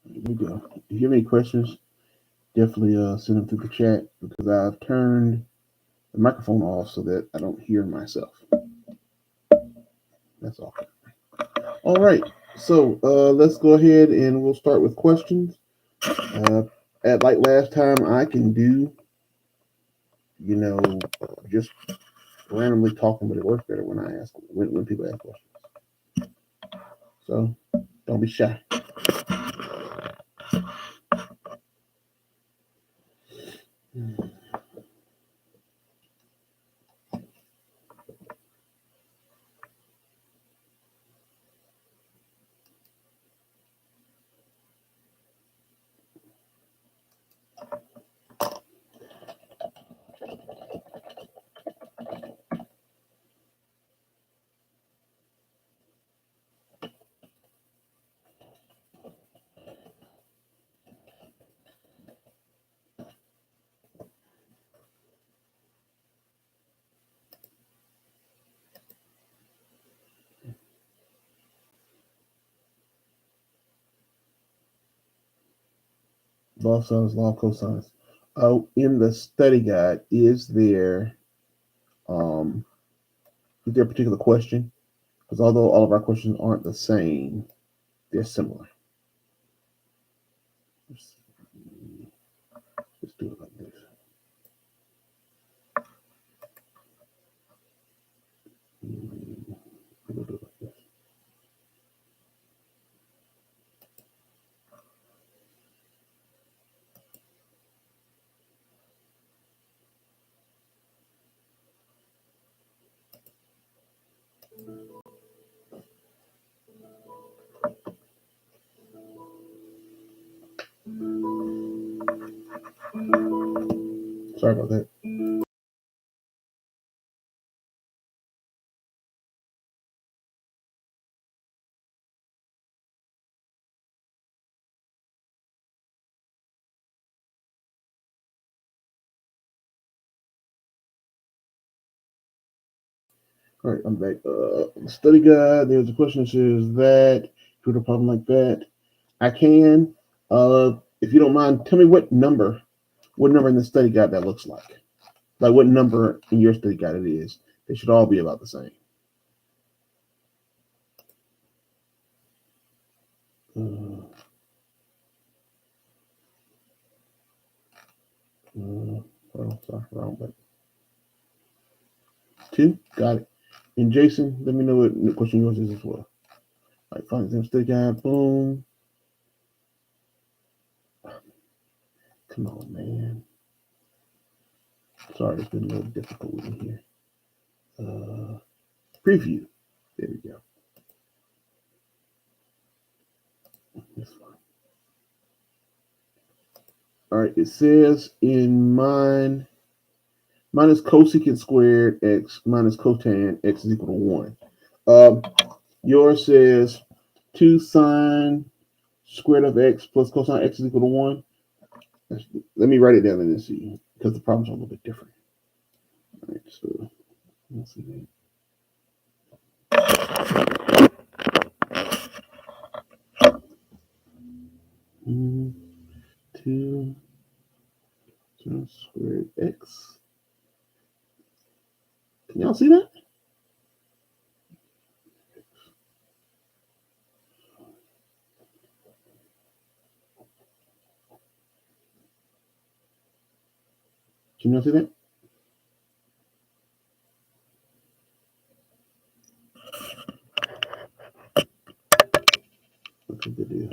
Here we go. If you have any questions, definitely send them through the chat because I've turned the microphone off so that I don't hear myself. That's all. All right. So let's go ahead and we'll start with questions. At like last time, I can do, you know, just randomly talking, but it works better when I ask when people ask questions. So don't be shy. Law of sines, law of cosines. In the study guide, um, is there a particular question? Because although all of our questions aren't the same, they're similar. Let's do it like this. We'll do it like this. Sorry about that. All right, I'm back. Study guide. There's a question that says that do a problem like that. I can. If you don't mind, tell me what number in the study guide that looks like. Like what number in your study guide it is. They should all be about the same. Sorry, wrong button. 2, got it. And Jason, let me know what question yours is as well. All right, fine. Exam study guide. Boom. Come on, man. Sorry, it's been a little difficult with me here. Preview. There we go. That's fine. All right, it says in mine is cosecant squared x minus cotan x is equal to 1. Yours says 2 sine squared of x plus cosine x is equal to 1. Let me write it down and then see, because the problems are a little bit different. All right, so let's see that. 2 squared x. Can y'all see that? Can y'all see that? Okay, good deal.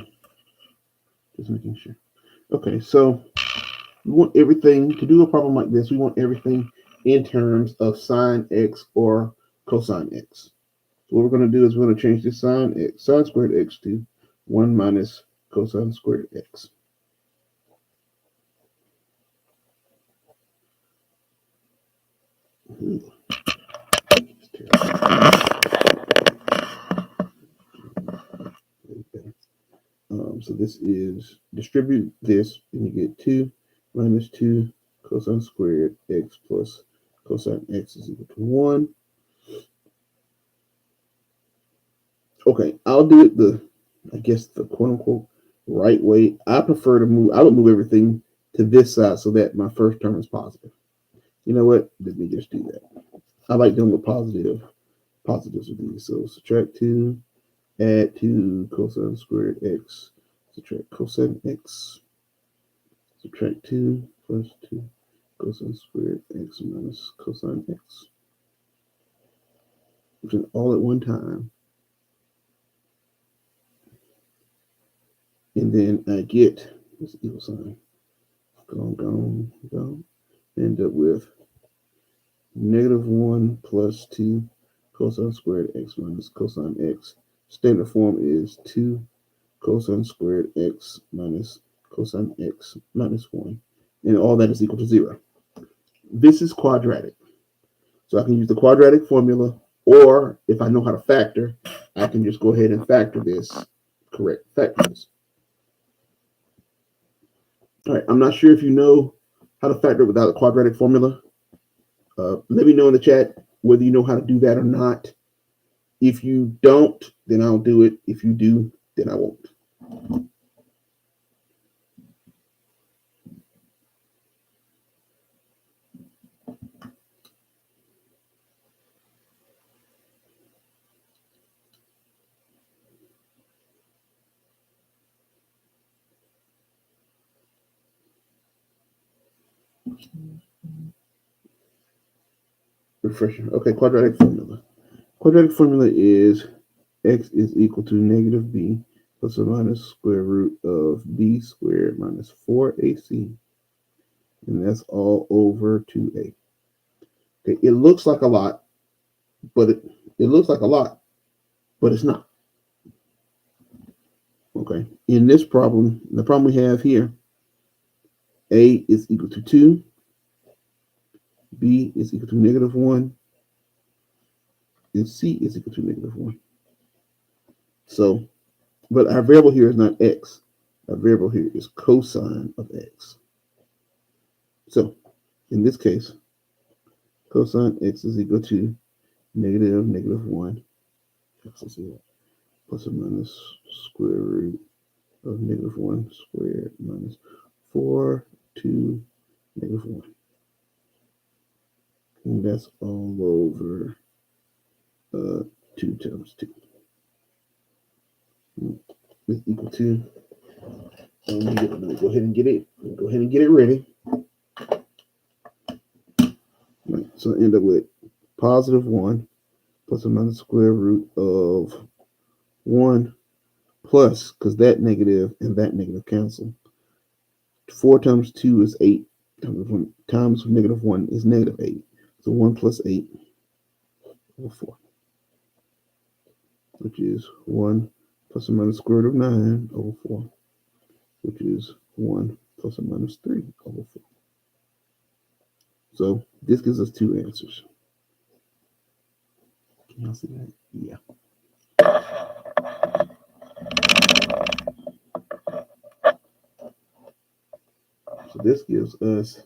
Just making sure. Okay, so we want everything to do a problem like this. We want everything in terms of sine x or cosine x. So what we're going to do is we're going to change this sine squared x to 1 minus cosine squared x. So this is distribute this, and you get 2 minus 2 cosine squared x plus cosine x is equal to 1. Okay, I'll do it I guess the quote unquote right way. I prefer to move. I would move everything to this side so that my first term is positive. You know what? Let me just do that. I like dealing with positives with these. So subtract 2, add 2 cosine squared x, subtract cosine x, subtract 2 plus 2 cosine squared x minus cosine x, which is all at one time. And then I get this equal sign. Go. End up with -1 plus 2 cosine squared x minus cosine x. Standard form is 2 cosine squared x minus cosine x minus 1. And all that is equal to 0. This is quadratic. So I can use the quadratic formula, or if I know how to factor, I can just go ahead and factor this. Factor this. All right, I'm not sure if you know how to factor without a quadratic formula. Let me know in the chat whether you know how to do that or not. If you don't, then I'll do it. If you do, then I won't. Refresher. Okay, quadratic formula. Quadratic formula is x is equal to negative b plus or minus square root of b squared minus 4ac. And that's all over 2a. Okay, it looks like a lot, but it looks like a lot, but it's not. Okay, in this problem, the problem we have here, a is equal to 2, b is equal to -1, and c is equal to -1. So, but our variable here is not x. Our variable here is cosine of x. So, in this case, cosine x is equal to -1 plus or minus square root of -1 squared minus 4 to -1. And that's all over 2 times 2. Is equal to, let me go ahead and get it. Go ahead and get it ready. Right, so I end up with +1 plus or minus square root of 1 plus, because that negative and that negative cancel. 4 times 2 is 8. Times -1 is -8. So 1 plus 8 over 4, which is 1 plus or minus square root of 9 over 4, which is 1 plus or minus 3 over 4. So this gives us 2 answers. Can y'all see that? Yeah. So this gives us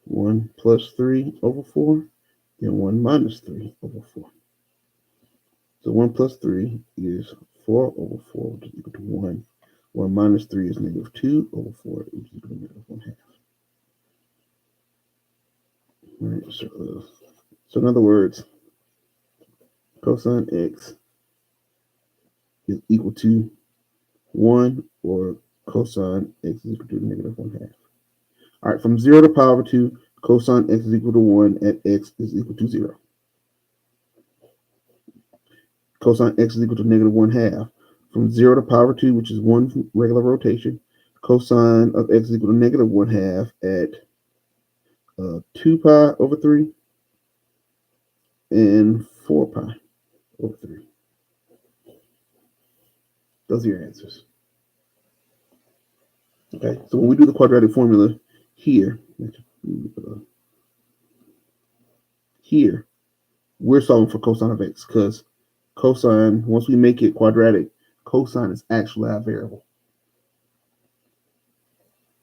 1 plus 3 over 4 and 1 minus 3 over 4. So 1 plus 3 is 4 over 4, which is equal to 1. 1 minus 3 is -2 over 4, which is equal to -1/2. All right, so in other words, cosine x is equal to 1, or cosine x is equal to -1/2. All right, from 0 to power 2, cosine x is equal to 1 at x is equal to 0. Cosine x is equal to -1/2. From 0 to power 2, which is 1 regular rotation, cosine of x is equal to -1/2 at 2 pi over 3 and 4 pi over 3. Those are your answers. Okay, so when we do the quadratic formula here, we're solving for cosine of x, because cosine, once we make it quadratic, cosine is actually our variable.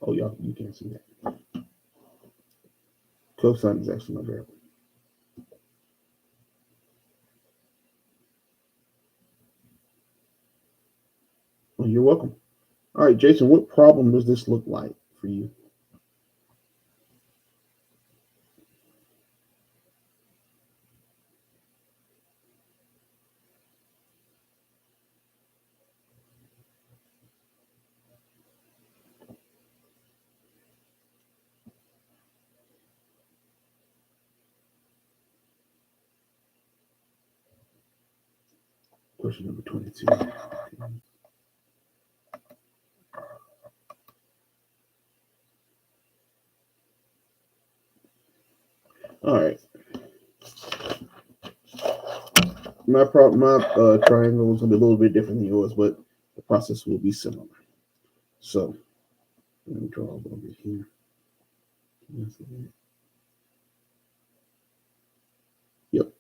Oh, y'all, you can't see that. Cosine is actually my variable. Oh, you're welcome. All right, Jason, what problem does this look like for you? Question number 22. All right. My triangle is gonna be a little bit different than yours, but the process will be similar. So let me draw a little bit here. Yep.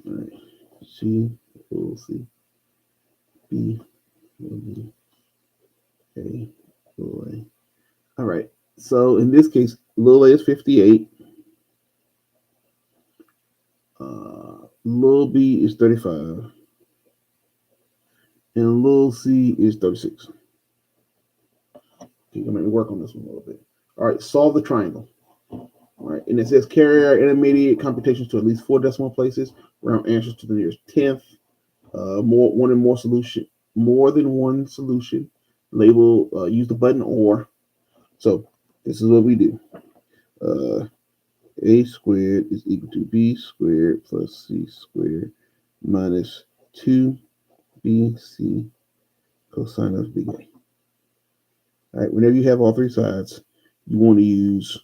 All right. C, O, C, B, B, A, O, A. All right. So in this case, little a is 58. Little b is 35. And little c is 36. Okay, I'm going to work on this one a little bit. All right. Solve the triangle. All right. And it says carry our intermediate computations to at least 4 decimal places. Round answers to the nearest tenth. More than one solution. Label. Use the button or. So this is what we do. A squared is equal to b squared plus c squared minus 2bc cosine of b. All right. Whenever you have all three sides, you want to use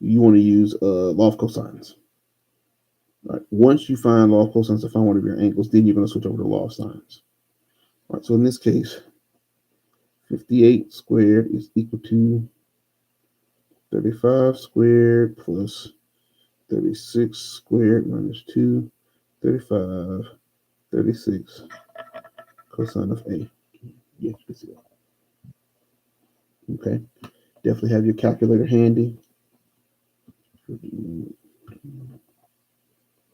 law of cosines. All right. Once you find law of cosines to find one of your angles, then you're going to switch over to law of sines. All right. So in this case, 58 squared is equal to 35 squared plus 36 squared minus 2, 35, 36 cosine of A. Yeah, you can see that. Okay. Definitely have your calculator handy.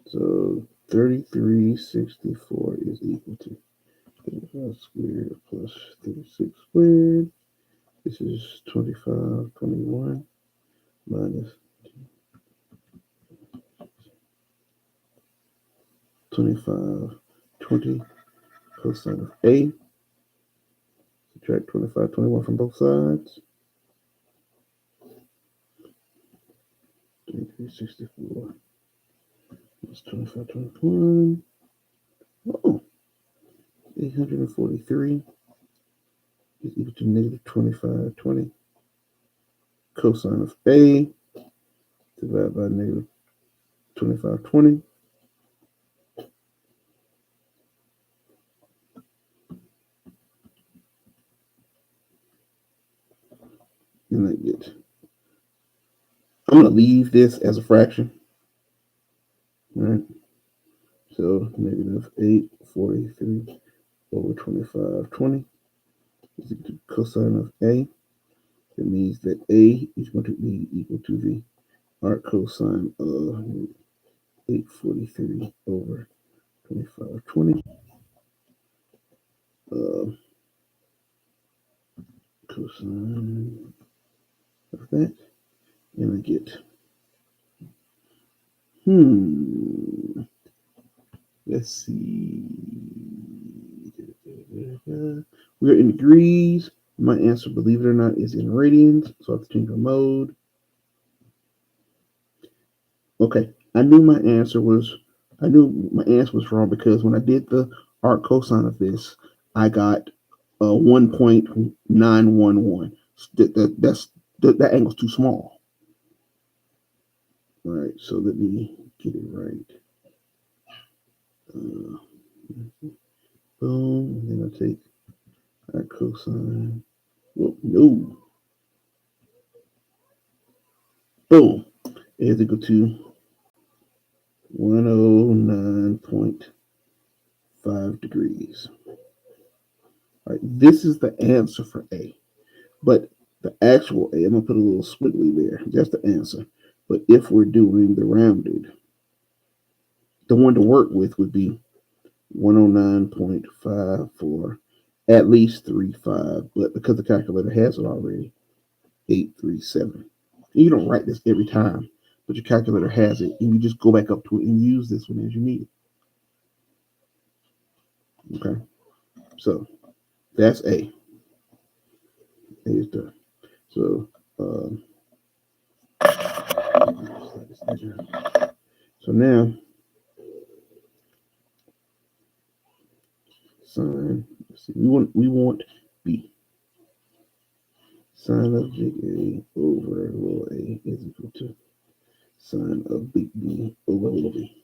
So 3364 is equal to 35 squared plus 36 squared. This is 2521 minus 2520 cosine of A. Subtract 2521 from both sides. 3364 plus 2521. Oh, 843 is equal to negative 2520 cosine of A divided by negative 2520. And I get, I'm going to leave this as a fraction. All right. So negative 843 over 2520 is equal to cosine of A. It means that A is going to be equal to the arc cosine of 843 over 2520. Cosine of that. And I get, let's see. We're in degrees. My answer, believe it or not, is in radians. So I have to change my mode. Okay. I knew my answer was wrong because when I did the arc cosine of this, I got 1.911. That angle's too small. All right, so let me get it right. Boom, and then I take our cosine. Well, no. Boom. Is equal to 109.5 degrees. All right, this is the answer for A. But the actual A, I'm going to put a little squiggly there. That's the answer. But if we're doing the rounded, the one to work with would be 109.54, at least 35. But because the calculator has it already, 837. You don't write this every time, but your calculator has it, and you just go back up to it and use this one as you need it. Okay, so that's A. A is done. So, so now sine. Let's see, we want B. Sine of big A over little a is equal to sine of big B over little b.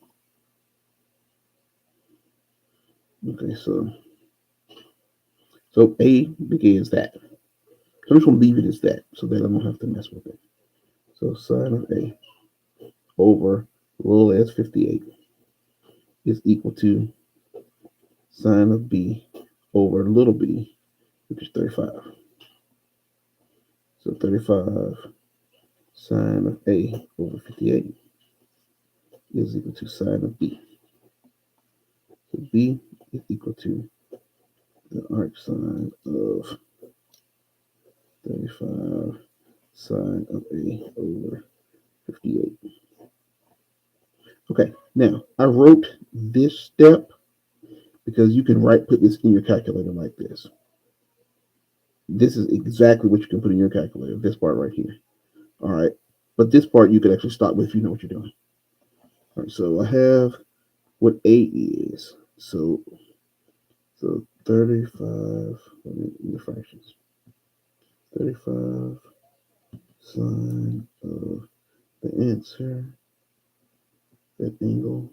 Okay, so A begins that. So I'm just going to leave it as that so that I don't have to mess with it. So sine of A over little s 58 is equal to sine of B over little b, which is 35. So 35 sine of A over 58 is equal to sine of B. So B is equal to the arc sine of 35 sine of A over 58. Okay, now I wrote this step because you can put this in your calculator like this. This is exactly what you can put in your calculator, this part right here. All right, but this part you could actually stop with if you know what you're doing. All right, so I have what A is. So 35, in the fractions. 35 sine of the answer, that angle,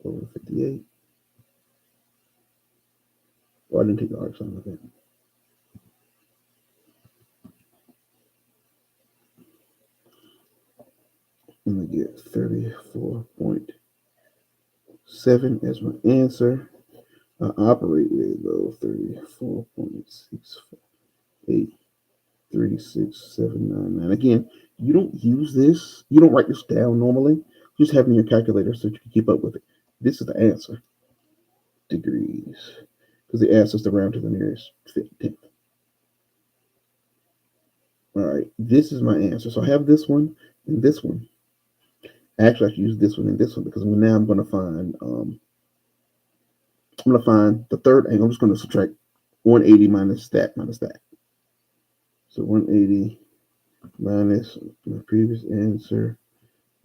over 58. Oh, I didn't take the arc sine of that. And I get 34.7 as my answer. I operate with it though, 34.6836799. Again, you don't use this, you don't write this down normally. You just have it in your calculator so you can keep up with it. This is the answer. Degrees. Because it asks us to round to the nearest 10th. All right, this is my answer. So I have this one and this one. Actually, I can use this one and this one because now I'm going to find the third angle. I'm just going to subtract 180 minus that. So 180 minus my previous answer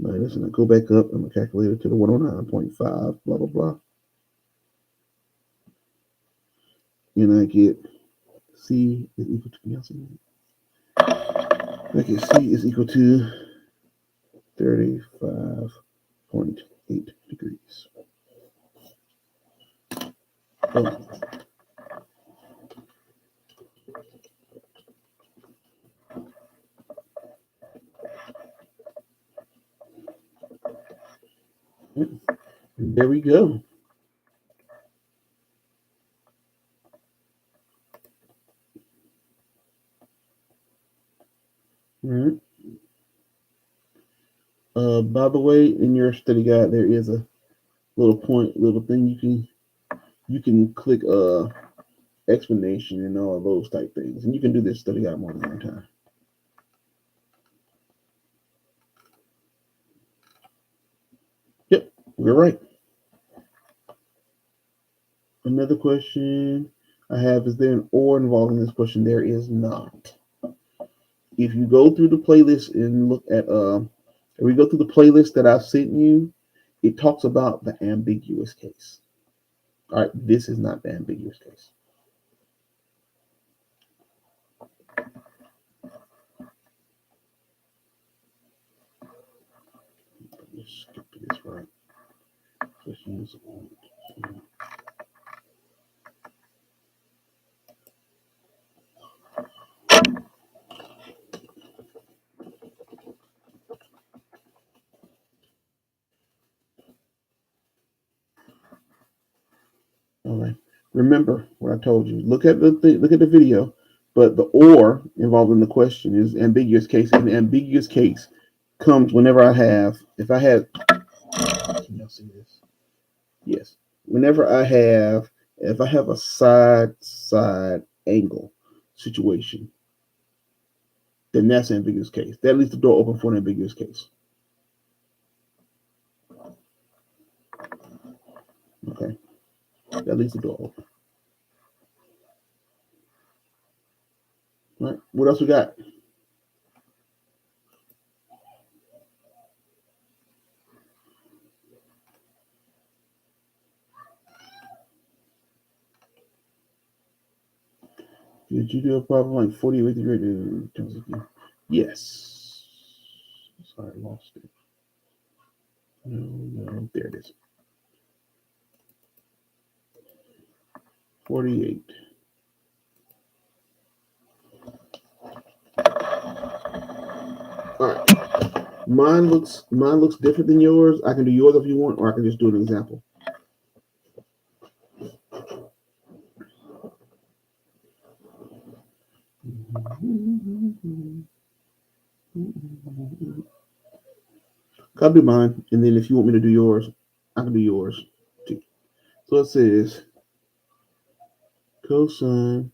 minus, and I go back up on my calculator to the 109.5, blah, blah, blah. And I get C is equal to, I get C is equal to 35.8 degrees. Oh. There we go. All right. By the way, in your study guide, there is a little thing you can click explanation and all those type things, and you can do this study guide more than one time. Yep, we're right. Another question I have, is there an or involved in this question? There is not. If you go through the playlist and look at if we go through the playlist that I've sent you, it talks about the ambiguous case. All right, this is not the ambiguous case. Let's skip this right. Just use one. All right. Remember what I told you. Look at the video, but the or involved in the question is ambiguous case. In the ambiguous case, comes whenever I have, if I had, can y'all see this? Yes. Whenever I have, if I have a side angle situation, then that's an ambiguous case. That leaves the door open for an ambiguous case. Okay. That leaves the door open. All right. What else we got? Did you do a problem like 40 with your Yes. Sorry, I lost it. No, there it is. 48. All right. Mine looks different than yours. I can do yours if you want, or I can just do an example. I'll do mine, and then if you want me to do yours, I can do yours too. So it says cosine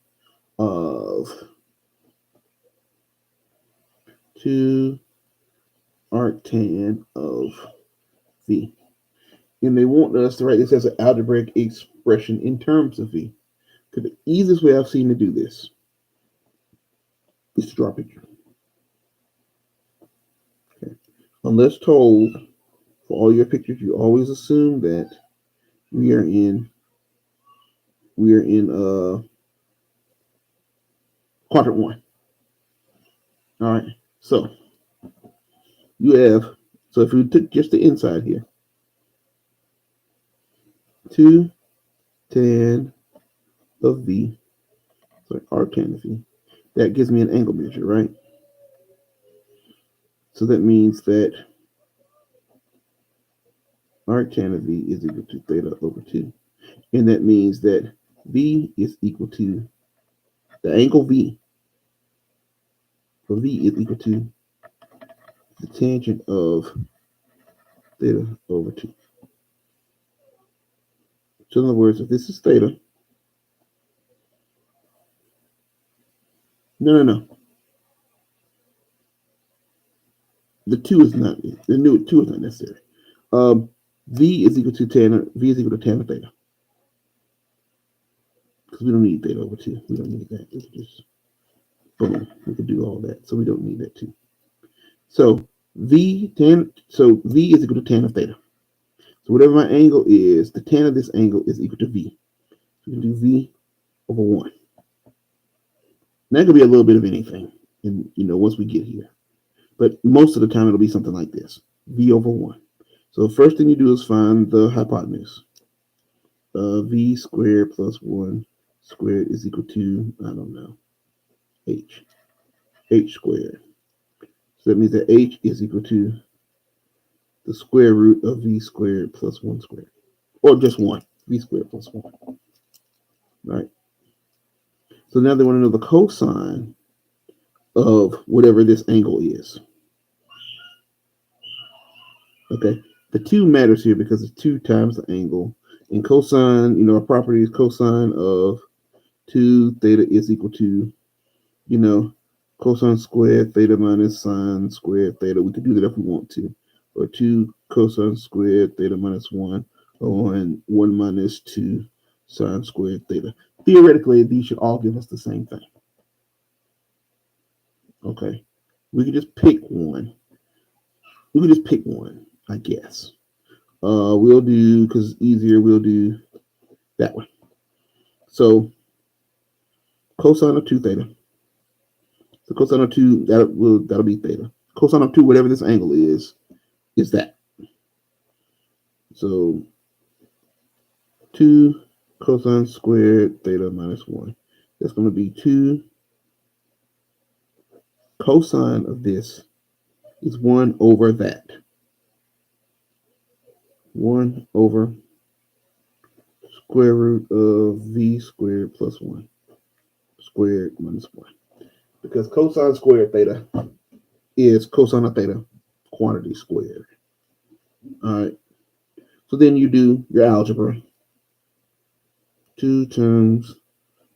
of 2 arctan of v. And they want us to write this as an algebraic expression in terms of v. Because the easiest way I've seen to do this is to draw a picture. Okay. Unless told, for all your pictures, you always assume that we are in quadrant 1. All right. So you have, so if we took just the inside here, 2 tan of v, sorry, arctan of v, that gives me an angle measure, right? So that means that arctan of v is equal to theta over 2. And that means that v is equal to, the angle v for v is equal to the tangent of theta over 2. So in other words, if this is theta, no. The 2 is not, the new 2 is not necessary. V is equal to tan of theta. Because we don't need theta over 2. We don't need that. We could just, boom, we could do all that. So we don't need that too. So V is equal to tan of theta. So whatever my angle is, the tan of this angle is equal to V. So we can do V over 1. That could be a little bit of anything, and once we get here. But most of the time it'll be something like this. V over 1. So the first thing you do is find the hypotenuse. V squared plus 1 squared is equal to, I don't know, H. H squared. So that means that H is equal to the square root of V squared plus 1 squared. Or just 1. V squared plus 1. Right? So now they want to know the cosine of whatever this angle is. Okay? The 2 matters here because it's 2 times the angle. And cosine, our property is cosine of 2 theta is equal to, cosine squared theta minus sine squared theta. We could do that if we want to. Or 2 cosine squared theta minus 1. Or 1 minus 2 sine squared theta. Theoretically, these should all give us the same thing. Okay. We could just pick one. I guess. We'll do, because it's easier, we'll do that one. So cosine of 2 theta. So cosine of 2, that'll be theta. Cosine of 2, whatever this angle is that. So 2 cosine squared theta minus 1. That's going to be 2 cosine of this is 1 over that. 1 over square root of v squared plus 1 squared minus 1. Because cosine squared theta is cosine of theta quantity squared. All right. So then you do your algebra. 2 times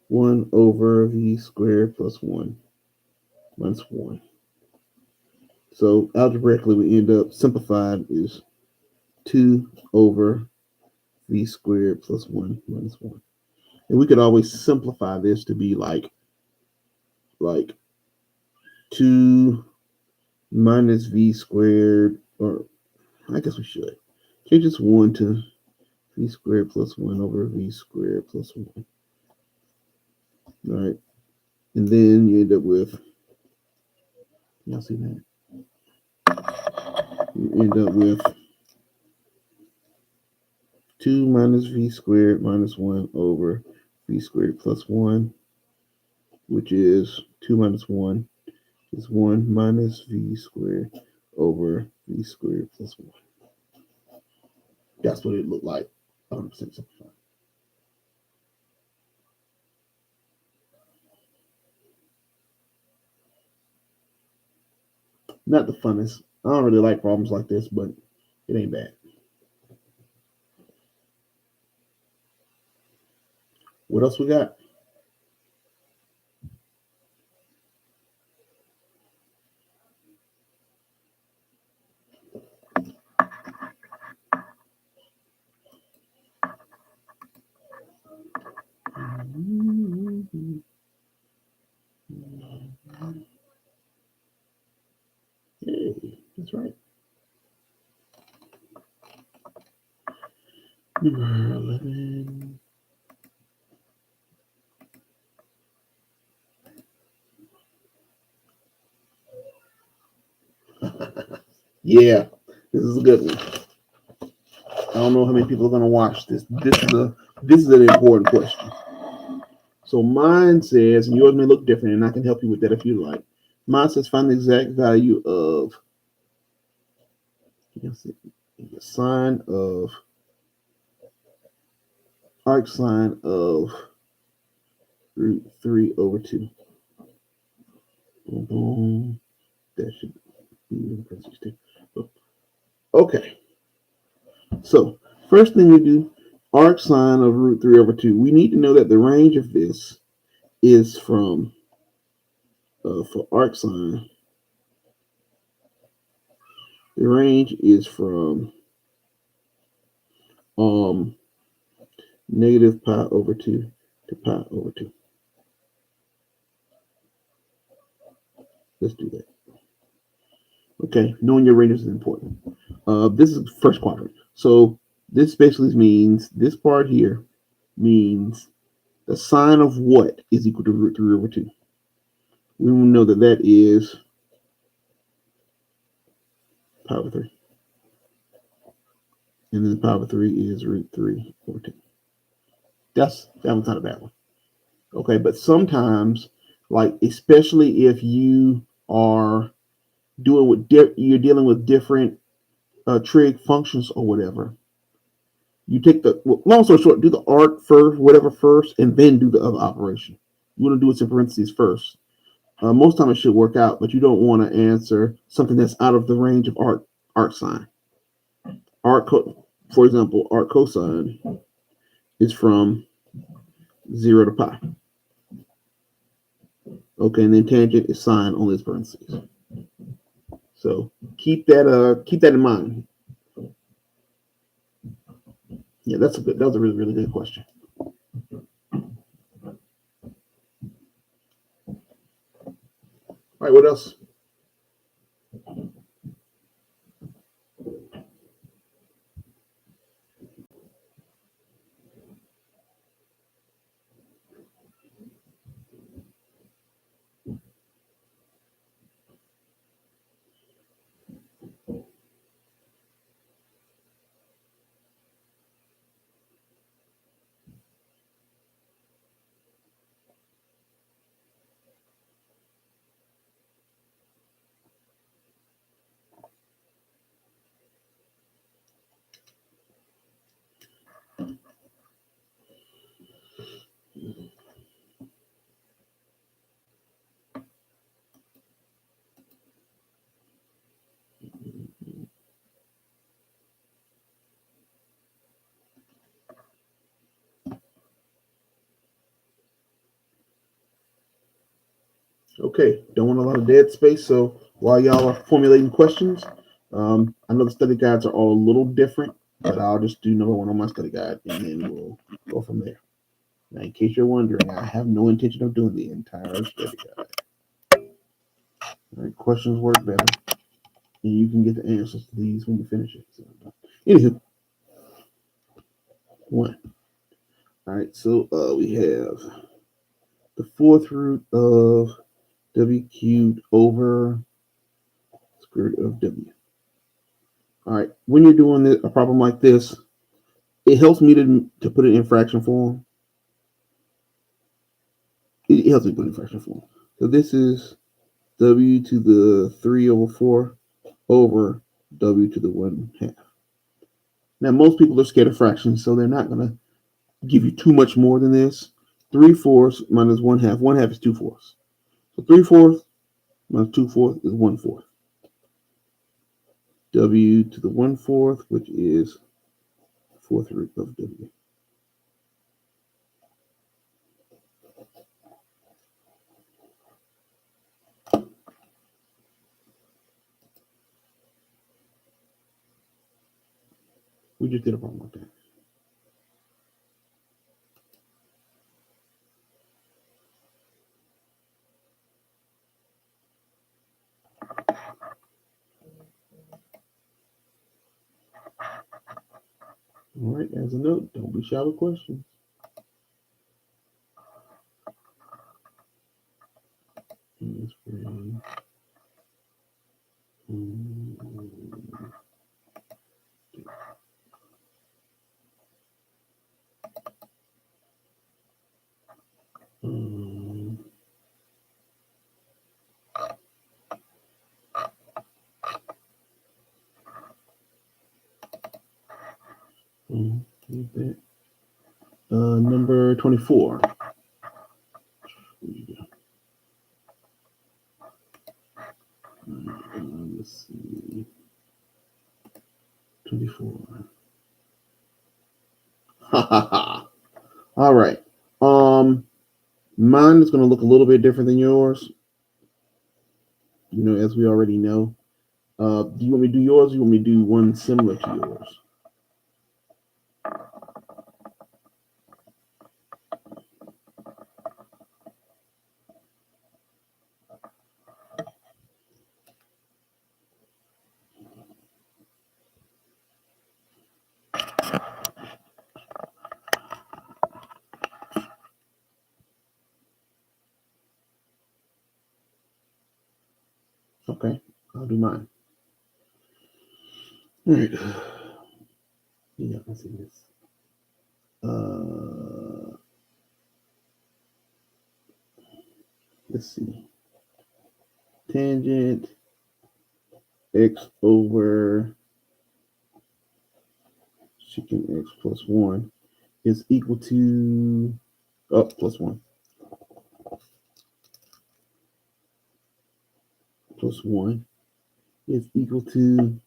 1 over v squared plus 1 minus 1. So algebraically, we end up simplified is 2 over v squared plus 1 minus 1. And we could always simplify this to be like 2 minus v squared, or I guess we should change this 1 to v squared plus 1 over v squared plus 1. All right. And then you end up with, y'all see that? You end up with 2 minus v squared minus 1 over v squared plus 1, which is 2 minus 1 is 1 minus v squared over v squared plus 1. That's what it looked like. 100% simplified. Not the funnest. I don't really like problems like this, but it ain't bad. What else we got? Hey, that's right. Number 11. Yeah, this is a good one. I don't know how many people are going to watch this. This is an important question. So mine says, and yours may look different, and I can help you with that if you like. Mine says find the exact value of the sine of arc sine of root 3 over 2. Boom, boom. That should be in parentheses too. Okay. So first thing we do, arc sine of root 3 over 2. We need to know that the range of this is from, for arc sine, the range is from negative pi over 2 to pi over 2. Let's do that. Okay, knowing your ranges is important. This is first quadrant. So this basically means this part here means the sine of what is equal to root 3 over 2. We will know that that is pi over 3. And then pi over 3 is root 3 over 2. That one's not a bad one. Okay, but sometimes, like especially if you are you're dealing with different trig functions or whatever, you take the, long story short, do the arc first, whatever first, and then do the other operation. You want to do it in parentheses first. Most time it should work out, but you don't want to answer something that's out of the range of arc sine. For example, arc cosine is from 0 to pi. Okay, and then tangent is sine only as parentheses. So keep that in mind. Yeah, that was a really, really good question. All right, what else? Okay, don't want a lot of dead space. So while y'all are formulating questions, I know the study guides are all a little different, but I'll just do number one on my study guide, and then we'll go from there. Now, in case you're wondering, I have no intention of doing the entire study guide. All right, questions work better, and you can get the answers to these when you finish it. So, anywho, one. All right, so we have the fourth root of w cubed over square root of w. All right, when you're doing a problem like this, it helps me to put it in fraction form. It helps me put it in fraction form. So this is w to the 3 over 4 over w to the 1/2. Now, most people are scared of fractions, so they're not going to give you too much more than this. 3/4 minus 1/2. 1/2 is 2/4. So 3/4 minus 2/4 is 1/4. W to the 1/4, which is fourth root of w. We just did a problem like that. All right, as a note, don't be shy with questions. Number 24. Let's see. 24. All right. Mine is going to look a little bit different than yours. As we already know. Do you want me to do yours? Or you want me to do one similar to yours? Okay, I'll do mine. All right. Yeah, let's see this. Let's see. Tangent x over secant x plus 1 is equal to plus 1. Plus 1 is equal to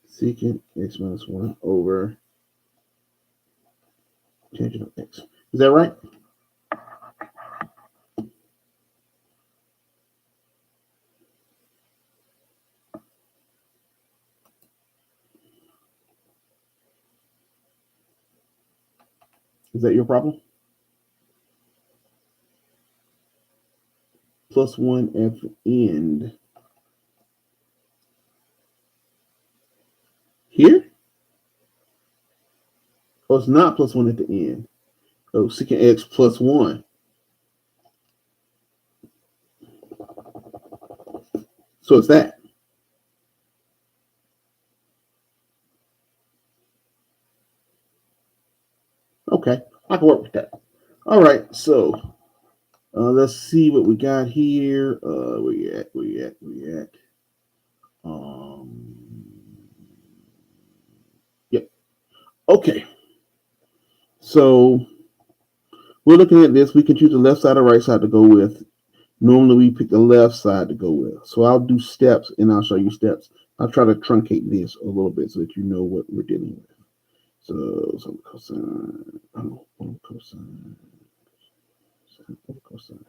secant x minus 1 over tangent of x. Is that right? Is that your problem? Plus 1 at the end. Here? Oh, it's not plus 1 at the end. Oh, secant x plus 1. So it's that. Okay, I can work with that. All right, so let's see what we got here. Where you at? Where you at? Where you at? Yep. Okay. So we're looking at this. We can choose the left side or right side to go with. Normally we pick the left side to go with. So I'll do steps and I'll show you steps. I'll try to truncate this a little bit so that you know what we're dealing with. So some cosine, cosine, cosine.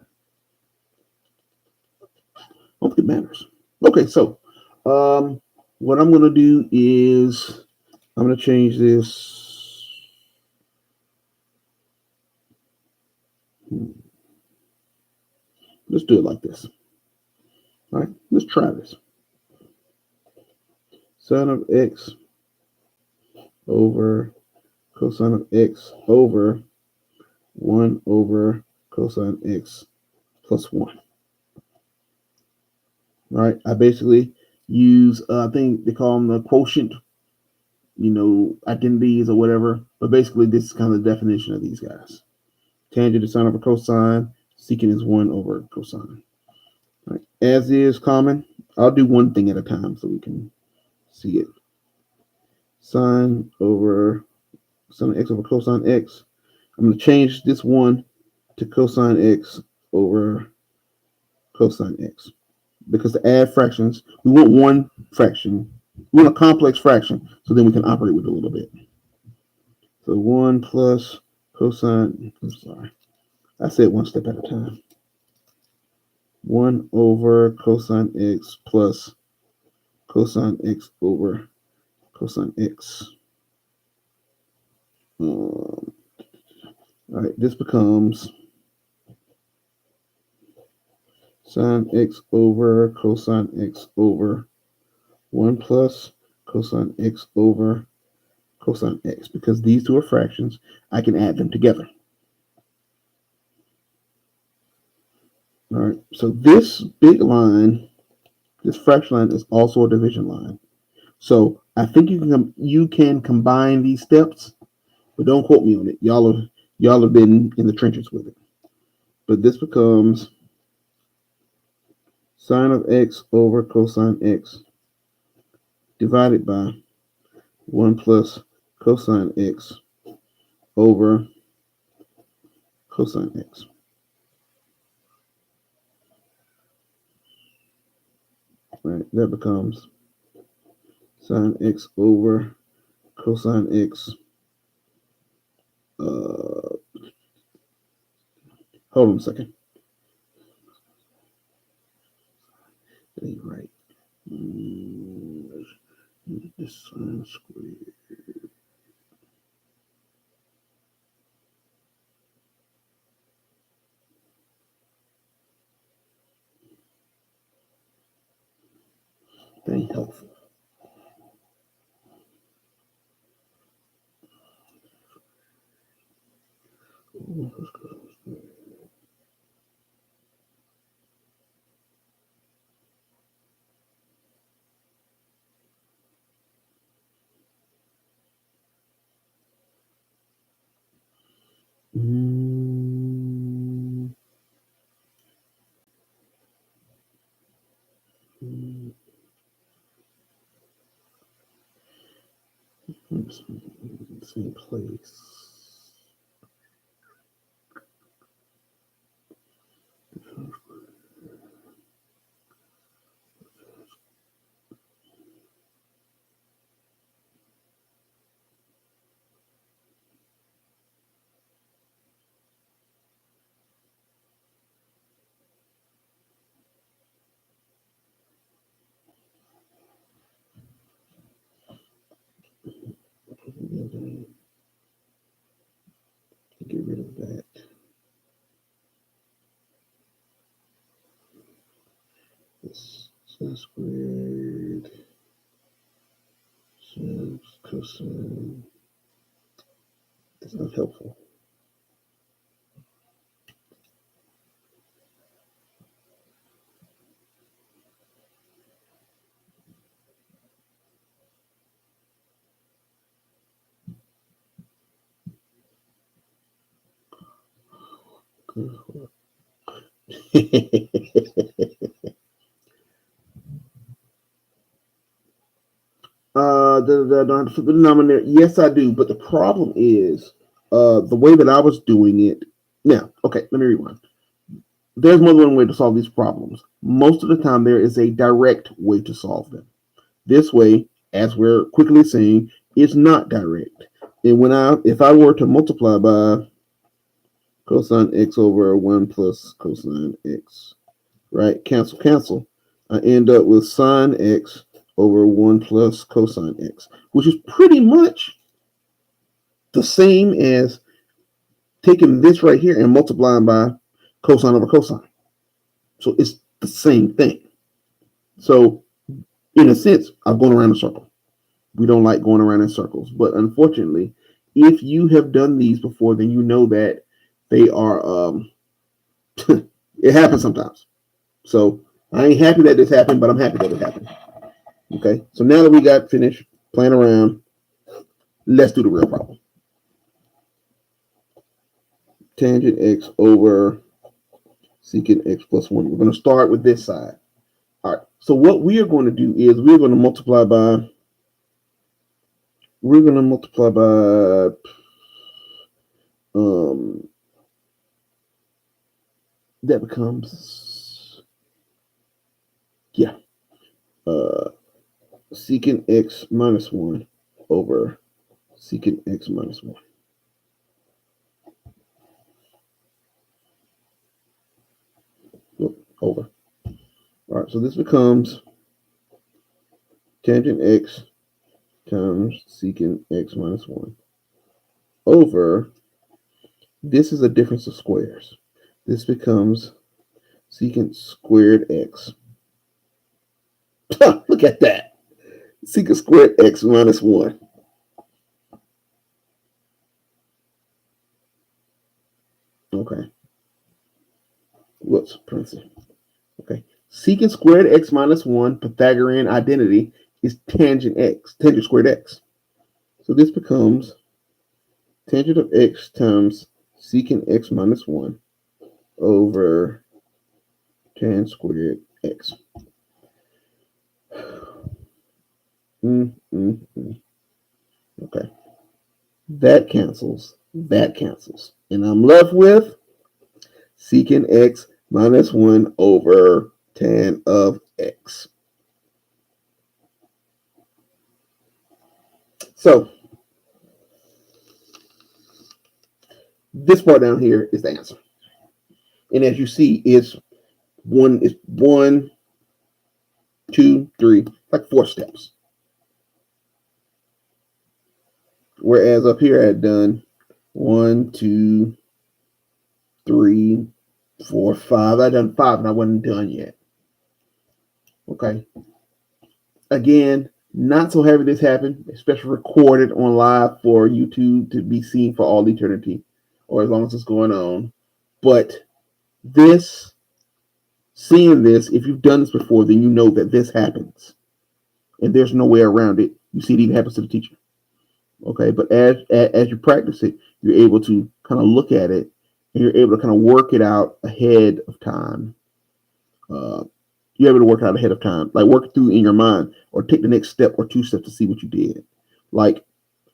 I don't think it matters. Okay, so what I'm going to do is I'm going to change this. Let's do it like this. All right, let's try this. Sine of x over cosine of x over 1 over cosine x plus 1. All right, I basically use, I think they call them the quotient, identities or whatever. But basically, this is kind of the definition of these guys. Tangent is sine over cosine. Secant is 1 over cosine. All right. As is common, I'll do one thing at a time so we can see it. Sine of x over cosine x. I'm going to change this 1 to cosine x over cosine x. Because to add fractions, we want one fraction. We want a complex fraction, so then we can operate with it a little bit. So 1 plus cosine, I'm sorry, I said one step at a time. 1 over cosine x plus cosine x over cosine x. All right, this becomes sine x over cosine x over 1 plus cosine x over cosine x. Because these two are fractions, I can add them together. All right, so this big line, this fraction line, is also a division line. So I think you can combine these steps, but don't quote me on it. Y'all have been in the trenches with it. But this becomes sine of x over cosine x divided by 1 plus cosine x over cosine x. Right, that becomes sine x over cosine x. Hold on a second. That ain't right. This sine squared. That ain't helpful. Same place. Get rid of that. This sine squared, sine cosine. That's not helpful. The denominator. Yes, I do. But the problem is the way that I was doing it. Now, okay, let me rewind. There's more than one way to solve these problems. Most of the time, there is a direct way to solve them. This way, as we're quickly seeing, it's not direct. And if I were to multiply by cosine x over 1 plus cosine x, right? Cancel, cancel. I end up with sine x over 1 plus cosine x, which is pretty much the same as taking this right here and multiplying by cosine over cosine. So it's the same thing. So in a sense, I'm going around in a circle. We don't like going around in circles. But unfortunately, if you have done these before, then you know that they are, it happens sometimes. So I ain't happy that this happened, but I'm happy that it happened. Okay, so now that we got finished playing around, let's do the real problem. Tangent x over secant x plus 1. We're going to start with this side. All right, so what we are going to do is we're going to multiply by, that becomes, yeah, secant x minus 1 over secant x minus 1. Over. All right, so this becomes tangent x times secant x minus 1 over, this is a difference of squares. This becomes secant squared x. Look at that. Secant squared x minus 1. Okay. Whoops, parenthesis. Okay. Secant squared x minus 1, Pythagorean identity, is tangent x, tangent squared x. So this becomes tangent of x times secant x minus 1 over tan squared x. Okay. That cancels. That cancels. And I'm left with secant x minus 1 over tan of x. So this part down here is the answer. And as you see, it's one, 2, 3, like 4 steps. Whereas up here I had done 1, 2, 3, 4, 5. I done 5 and I wasn't done yet. Okay. Again, not so happy this happened, especially recorded on live for YouTube to be seen for all eternity, or as long as it's going on. But this, seeing this, if you've done this before, then you know that this happens. And there's no way around it. You see it even happens to the teacher. Okay, but as you practice it, you're able to kind of look at it and you're able to kind of work it out ahead of time. You're able to work it out ahead of time, like work it through in your mind, or take the next step or 2 steps to see what you did. Like,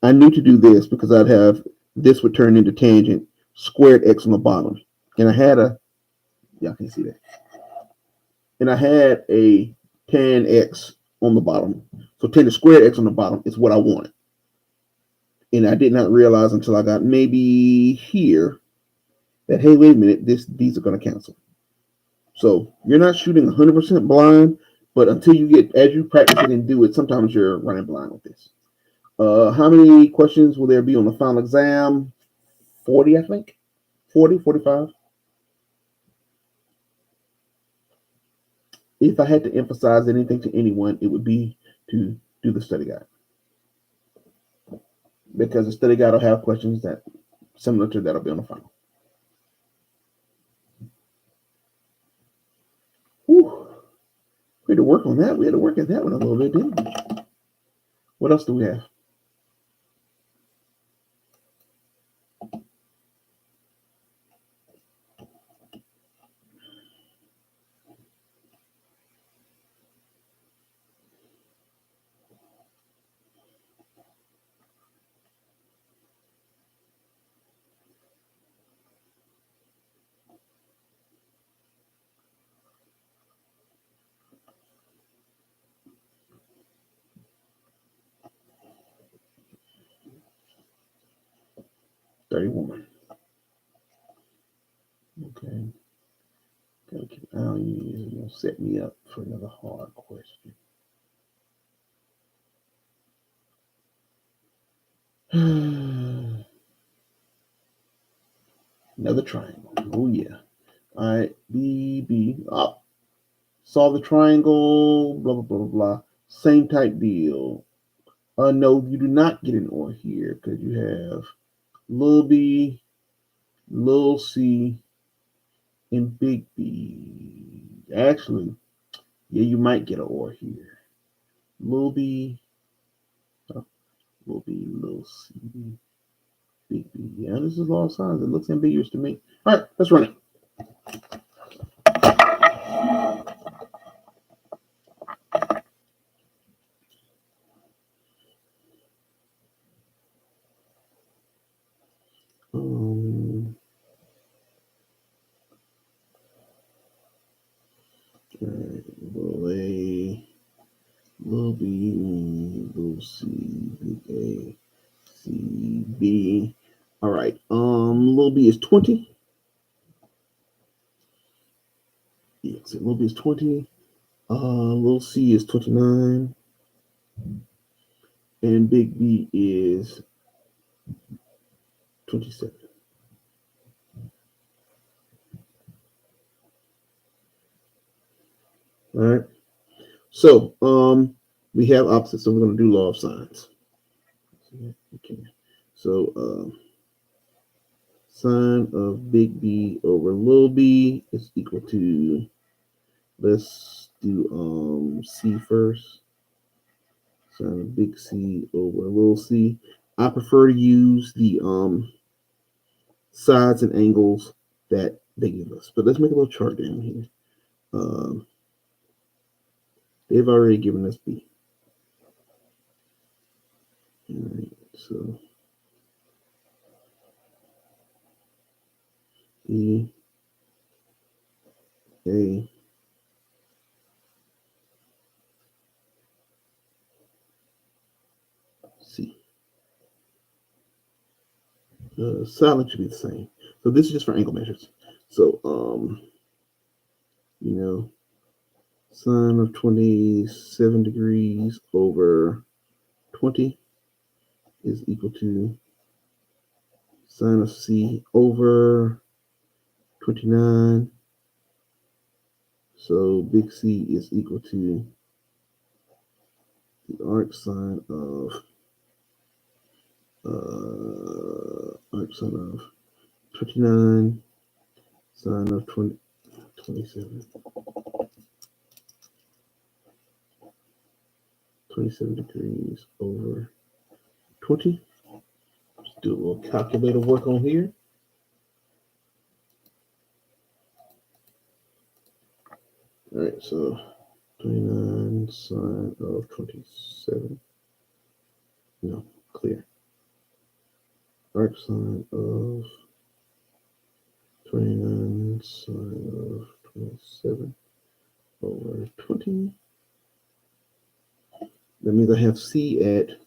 I need to do this because I'd have this would turn into tangent squared x on the bottom, and I had a, y'all can see that, and I had a tan x on the bottom. So tangent squared x on the bottom is what I wanted. And I did not realize until I got maybe here that, hey, wait a minute, these are going to cancel. So you're not shooting 100% blind, but until you get, as you practice it and do it, sometimes you're running blind with this. How many questions will there be on the final exam? 40, I think. 40, 45. If I had to emphasize anything to anyone, it would be to do the study guide. Because the study guide will have questions that similar to that'll be on the final. Whew. We had to work on that. We had to work at that one a little bit, didn't we? What else do we have? $31. Okay. Gotta keep an eye on these are going to set me up for another hard question. Another triangle. Oh, yeah. All right. B, B. Up. Solve the triangle. Blah, blah, blah, blah, blah. Same type deal. No, you do not get an or here because you have little b, little c, and big B. Actually, yeah, you might get an or here. Little b, little b, little c, big B. Yeah, this is law of signs. It looks ambiguous to me. All right, let's run it. Little a, little b, little c, big A, C, B. All right. Little b is 20. Yes, little b is 20. Little c is 29. And big B is 27. All right. So we have opposites, so we're going to do law of signs. Okay. So sine of big B over little b is equal to, let's do C first. Sine of big C over little c. I prefer to use the sides and angles that they give us. But let's make a little chart down here. They've already given us B. All right, so E, A, C. Silent should be the same. So this is just for angle measures. So, sine of 27 degrees over 20 is equal to sine of C over 29. So big C is equal to the arc sine of 29 sine of 27 degrees over 20. Let's do a little calculator work on here. All right, so 29 sine of 27. No, clear. Arc sine of 29 sine of 27 over 20. That means I have C at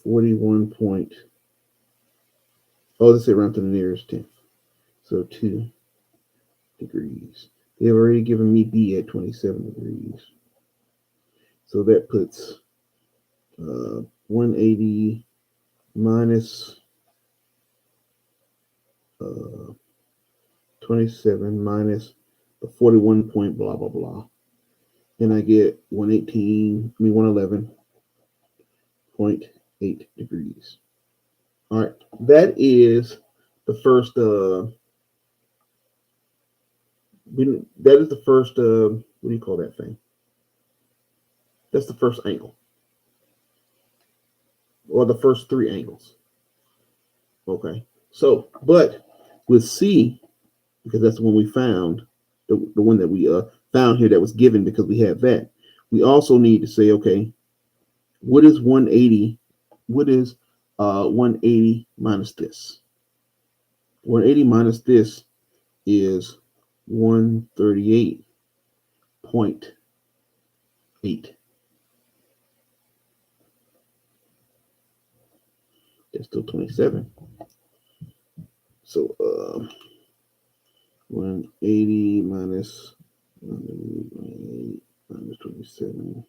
41 point. Oh, let's say around to the nearest 10th. So 2 degrees. They have already given me B at 27 degrees. So that puts 180 minus 27 minus the 41 point blah, blah, blah. And I get 111.8 degrees. All right. That is the first, what do you call that thing? That's the first angle. Or the first three angles. Okay. So, but with C, because that's the one we found, the one that we found here that was given because we have that, we also need to say, okay, what is 180? What is 180 minus this? 180 minus this is 138.8. That's still 27. So 180 minus 180 minus 27.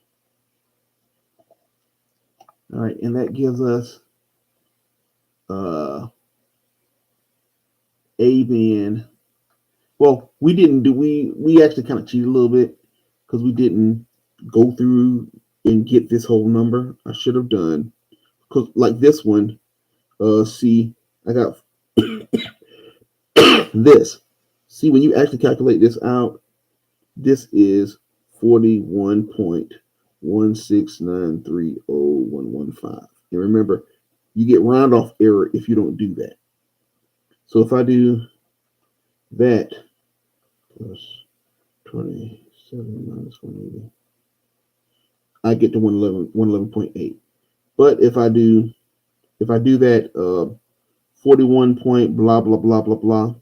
All right, and that gives us A being, well, we actually kind of cheated a little bit because we didn't go through and get this whole number. I should have done, because like this one, see, I got this. See, when you actually calculate this out, this is 41.16930.115. And remember, you get round off error if you don't do that. So if I do that plus 27 minus 180, I get to 111.8. But if I do that 41 point blah blah blah blah blah,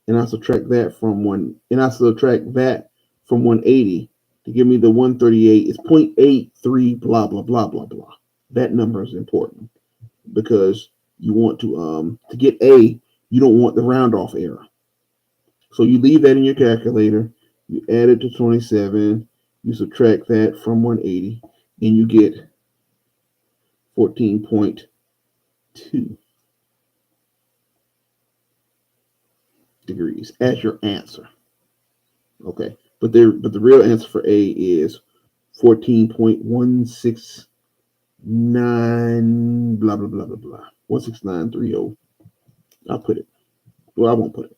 and I subtract that from 180 to give me the 138, it's 0.83 blah blah blah blah blah. That number is important because you want to get A, you don't want the round off error. So you leave that in your calculator, you add it to 27, you subtract that from 180, and you get 14.2 degrees as your answer. Okay, but the real answer for A is 14.169 blah blah blah blah blah 16930. I'll put it. Well, I won't put it,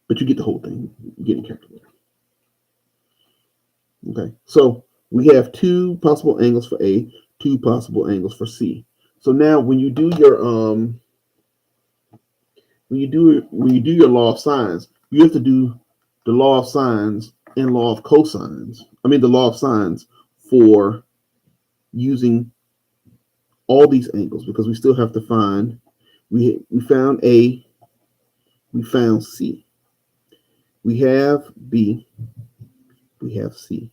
but you get the whole thing. You get a calculator. Okay, so we have two possible angles for A, two possible angles for C. So now when you do your law of sines, you have to do the law of sines and law of cosines. I mean the law of sines for using all these angles, because we still have to find, we found A, we found C, we have B, we have C.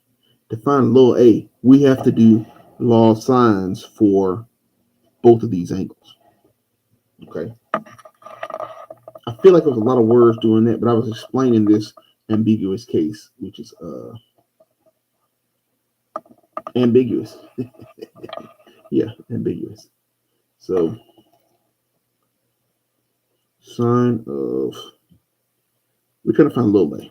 To find little a, we have to do law of sines for both of these angles. Okay. I feel like there was a lot of words doing that, but I was explaining this ambiguous case, which is ambiguous. Yeah, ambiguous. So sine of, we're trying to find little a.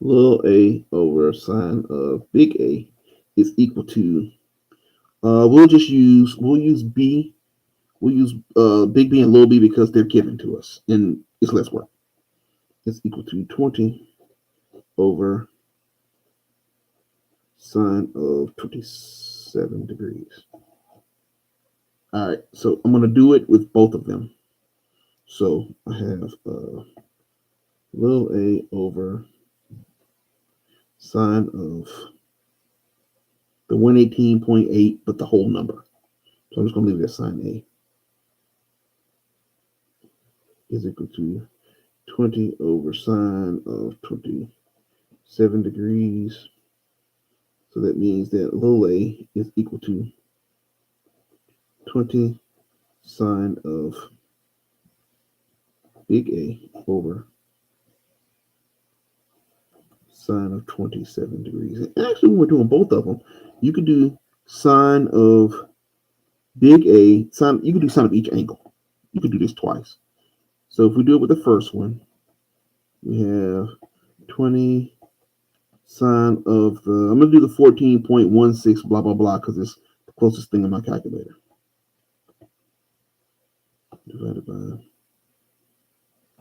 Little a over sine of big A is equal to, we'll use B. We'll use big B and little b because they're given to us and it's less work. It's equal to 20 over sine of 27 degrees. All right, so I'm going to do it with both of them. So I have little a over sine of the 118.8, but the whole number. So I'm just going to leave it as sine A is equal to 20 over sine of 27 degrees. So that means that little a is equal to 20 sine of big A over sine of 27 degrees. And actually, when we're doing both of them, you could do sine of big A, sine, you could do sine of each angle. You could do this twice. So if we do it with the first one, we have 20 sine of the, I'm going to do the 14.16 blah, blah, blah, because it's the closest thing in my calculator. Divided by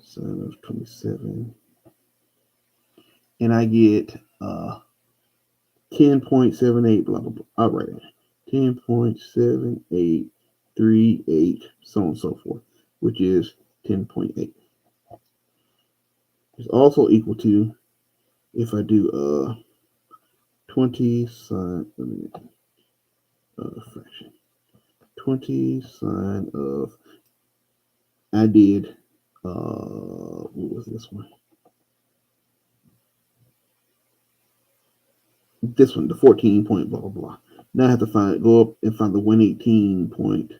sine of 27. And I get 10.78 blah, blah, blah. I'll write it. 10.7838, so on and so forth, which is 10.8. It's also equal to, if I do 20 sine, fraction, 20 sine of, I did, what was this one? This one, the 14 point blah, blah, blah. Now I have to go up and find the 118 point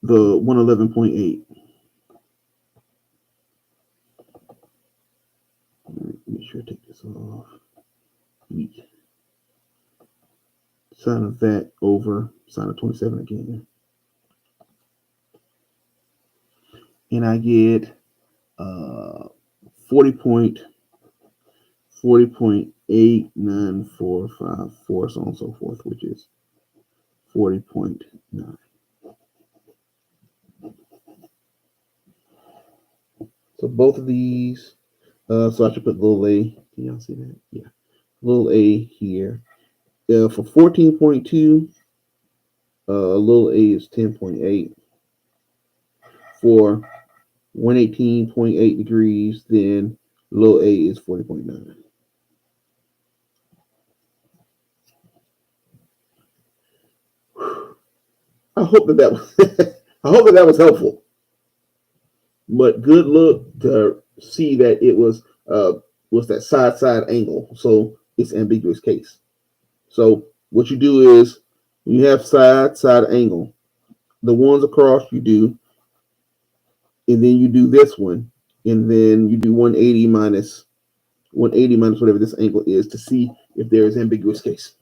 the 111.8. Make sure I take this off. Sine of that over sine of 27 again. And I get 40.8945, so on and so forth, which is 40.9. So both of these, so I should put little a. Can y'all see that? Yeah, little a here. For 14.2, little a is 10.8. For 118.8 degrees, then little a is 40.9. I hope that was I hope that was helpful. But good look to see that it was that side angle, so it's ambiguous case. So what you do is you have side angle. The ones across you do, and then you do this one, and then you do 180 minus whatever this angle is to see if there is ambiguous case.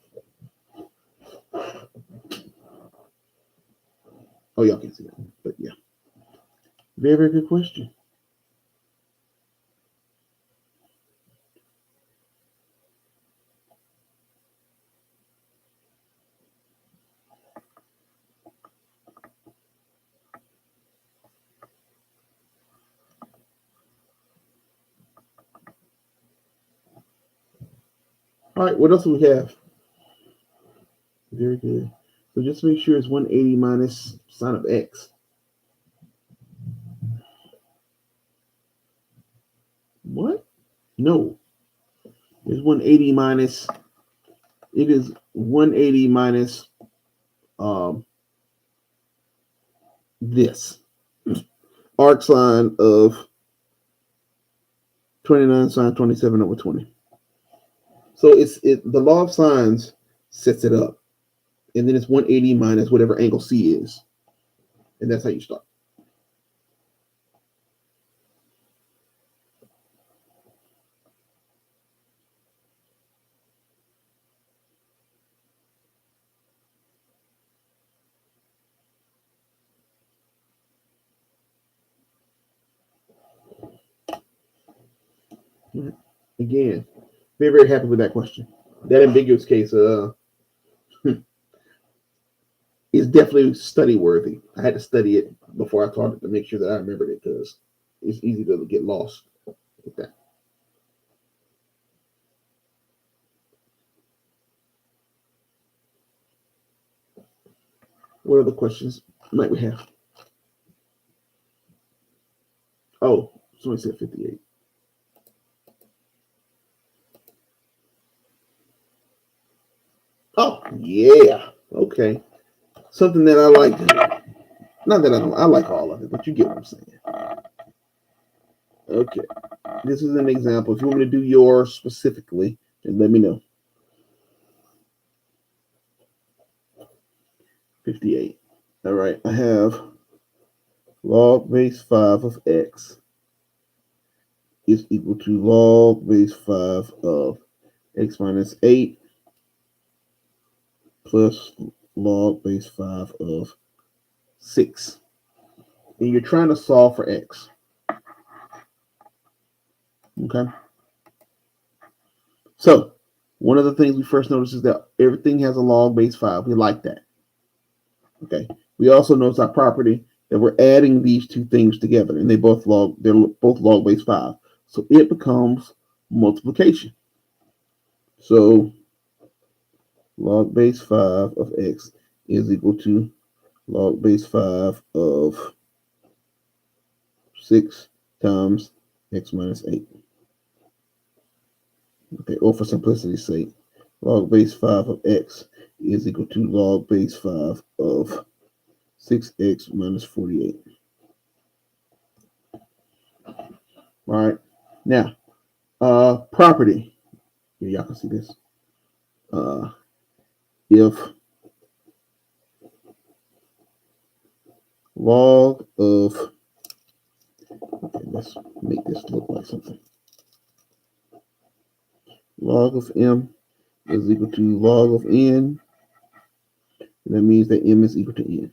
Oh, y'all can't see that, but yeah, very, very good question. All right, what else do we have? Very good. So just make sure it's 180 minus sine of x. What? No. It's 180 minus. It is 180 minus this arc sine of 29 sine 27 over 20. So the law of sines sets it up, and then it's 180 minus whatever angle C is, and that's how you start. Again, very, very happy with that question. That ambiguous case is definitely study worthy. I had to study it before I taught it to make sure that I remembered it because it's easy to get lost with that. What other questions might we have? Oh, somebody said 58. Oh, yeah. Okay. Something that I like. Not that I like all of it, but you get what I'm saying. Okay. This is an example. If you want me to do yours specifically, then let me know. 58. All right. I have log base 5 of x is equal to log base 5 of x minus 8 plus log base 5 of 6. And you're trying to solve for x. Okay. So, one of the things we first notice is that everything has a log base 5. We like that. Okay. We also notice our property that we're adding these two things together, and they're both log base 5. So it becomes multiplication. So log base 5 of x is equal to log base 5 of 6 times x minus 8. Okay, or for simplicity's sake, log base 5 of x is equal to log base 5 of 6x minus 48. All right. Now, property. Here, y'all can see this. If log of, okay, let's make this look like something. Log of m is equal to log of n. And that means that m is equal to n.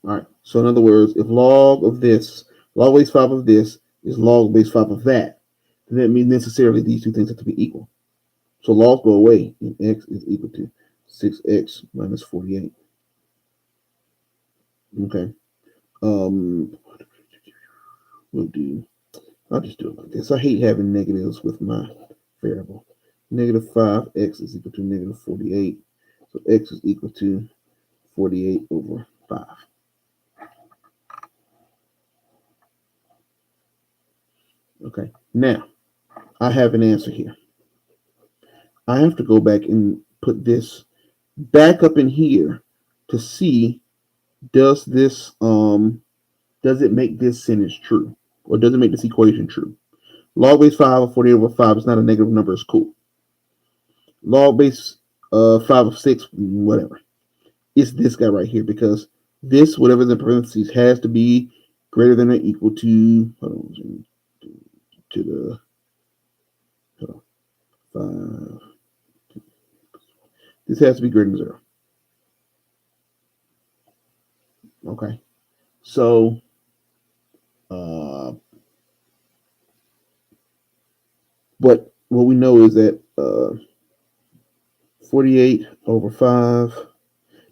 All right. So in other words, if log of this, log base 5 of this is log base 5 of that, then that means necessarily these two things have to be equal. So logs go away, and x is equal to 6x minus 48. Okay. We'll do, I'll just do it like this. I hate having negatives with my variable. Negative 5x is equal to negative 48. So x is equal to 48 over 5. Okay. Now, I have an answer here. I have to go back and put this back up in here to see, does this does it make this sentence true, or does it make this equation true? Log base 5 of 48 over 5 is not a negative number. It's cool. Log base 5 of 6, whatever. It's this guy right here, because this, whatever's in parentheses, has to be greater than or equal to, hold on, to the, hold on, 5. This has to be greater than 0. Okay. So, but what we know is that 48 over 5,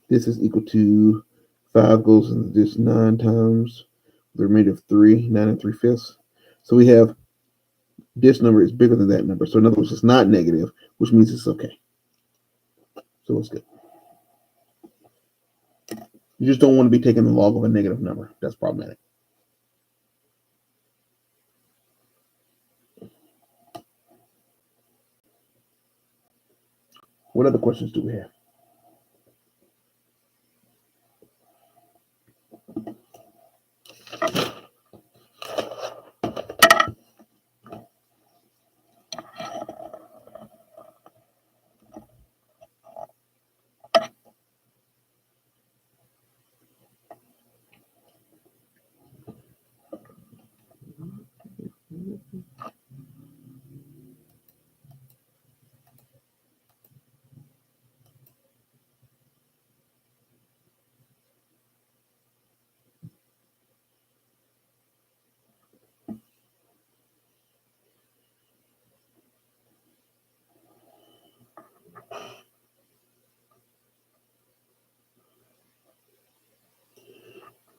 this is equal to 5 goes into this 9 times the remainder of 3, 9 3/5. So we have this number is bigger than that number. So in other words, it's not negative, which means it's okay. So it's good. You just don't want to be taking the log of a negative number. That's problematic. What other questions do we have?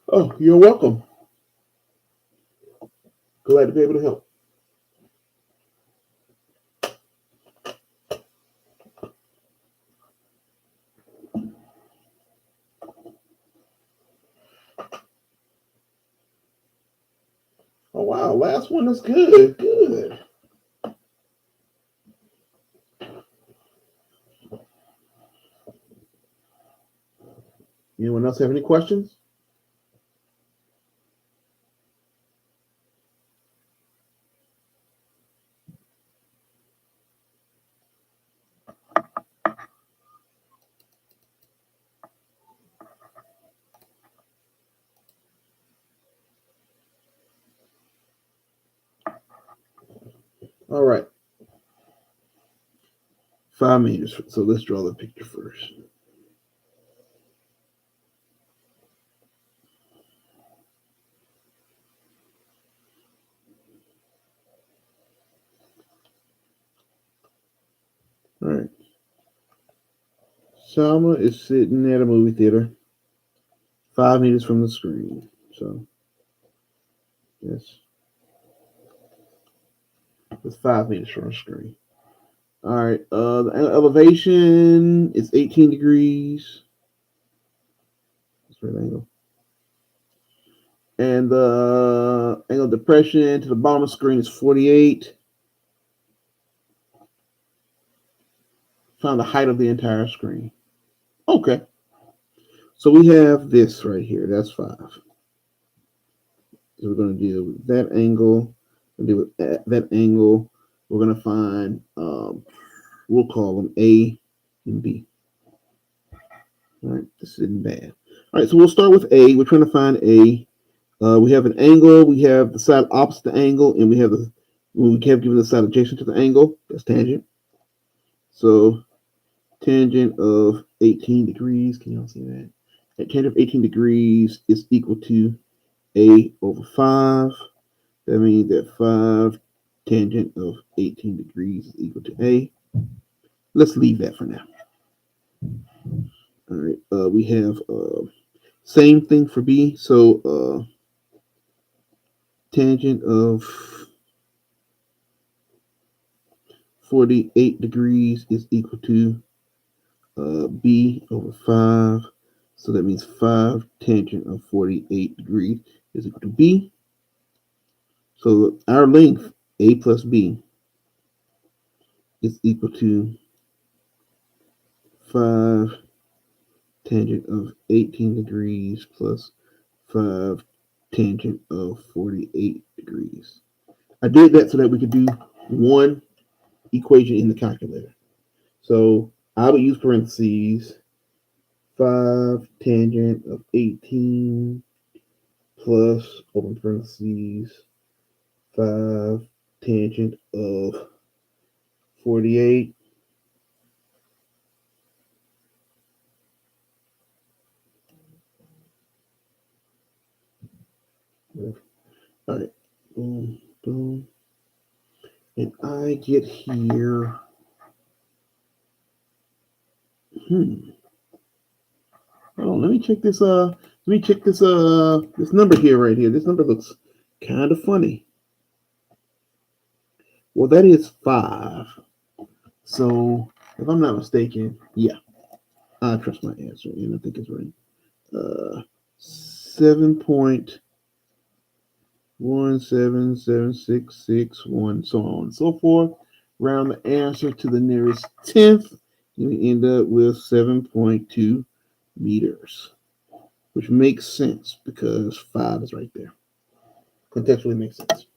Oh, you're welcome. Glad to be able to help. Oh, wow. Last one is good. Good. Anyone else have any questions? All right. 5 meters. So let's draw the picture first. All right. Salma is sitting at a movie theater 5 meters from the screen. So, yes, it's 5 meters from the screen. All right. The elevation is 18 degrees. That's right angle. And the angle of depression to the bottom of the screen is 48. Find the height of the entire screen. Okay. So we have this right here. That's 5. So we're going to deal with that angle. We'll deal with that angle. We're going to find, we'll call them A and B. All right, this isn't bad. All right, so we'll start with A. We're trying to find A. We have an angle. We have the side opposite the angle, and we have given the side adjacent to the angle. That's tangent. So tangent of 18 degrees. Can y'all see that? At tangent of 18 degrees is equal to A over 5. That means that 5 tangent of 18 degrees is equal to A. Let's leave that for now. All right. We have same thing for B. So tangent of 48 degrees is equal to B over 5. So that means 5 tangent of 48 degrees is equal to B. So our length, A plus B, is equal to 5 tangent of 18 degrees plus 5 tangent of 48 degrees. I did that so that we could do one equation in the calculator. So I would use parentheses 5 tangent of 18 plus open parentheses 5 tangent of 48 . All right, boom, boom, and I get here. Oh, let me check this. This number here, right here. This number looks kind of funny. Well, that is 5. So, if I'm not mistaken, yeah, I trust my answer, and I think it's right. 7.177661, so on and so forth. Round the answer to the nearest tenth, and we end up with 7.2 meters, which makes sense because 5 is right there. Contextually makes sense.